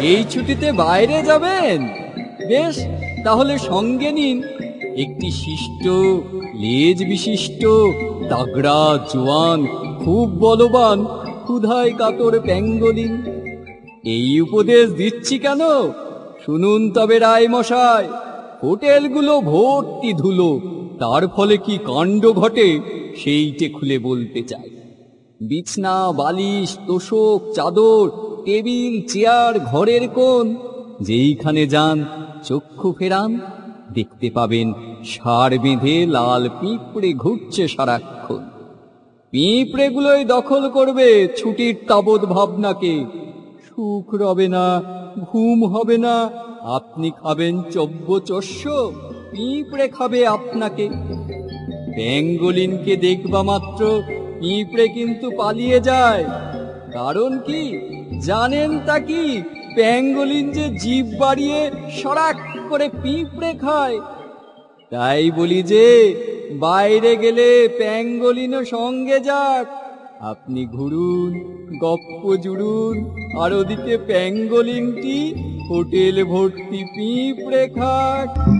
এই ছুটিতে বাইরে যাবেন? বেশ, তাহলে সঙ্গে নিন একটি শিষ্ট লেজ বিশিষ্ট তাগড়া জোয়ান খুব বলবান ক্ষুধায় কাতর প্যাঙ্গলিন। এই উপদেশ দিচ্ছি কেন শুনুন তবে রায় মশাই। হোটেলগুলো ভর্তি ধুলো, তার ফলে কি কাণ্ড ঘটে সেইটে খুলে বলতে চাই। বিছনা বালিশ তোশক চাদর টেবিল চেয়ার ঘরের কোণ যেইখানে যান চক্ষু ফেরান দেখতে পাবেন সার বেঁধে লাল পিঁপড়ে ঘুরছে সারাক্ষণ। পিঁপড়েগুলোই দখল করবে ছুটির তাবৎ ভাবনাকে। সুখ রবে না, ঘুম হবে না, আপনি খাবেন চব্যচস্য, পিঁপড়ে খাবে আপনাকে। প্যাঙ্গোলিনকে দেখবা মাত্র পিঁপড়ে কিন্তু পালিয়ে যায়। কারণ কি জানেন তা কি? প্যাঙ্গোলিন যে জিভ বাড়িয়ে সরাক করে পিঁপড়ে খায়। তাই বলি যে বাইরে গেলে প্যাঙ্গোলিনও সঙ্গে যাক। আপনি ঘুরুন, গপ্প জুড়ুন, আর ওদিকে প্যাঙ্গোলিনটি হোটেল ভর্তি পিঁপড়ে খাক।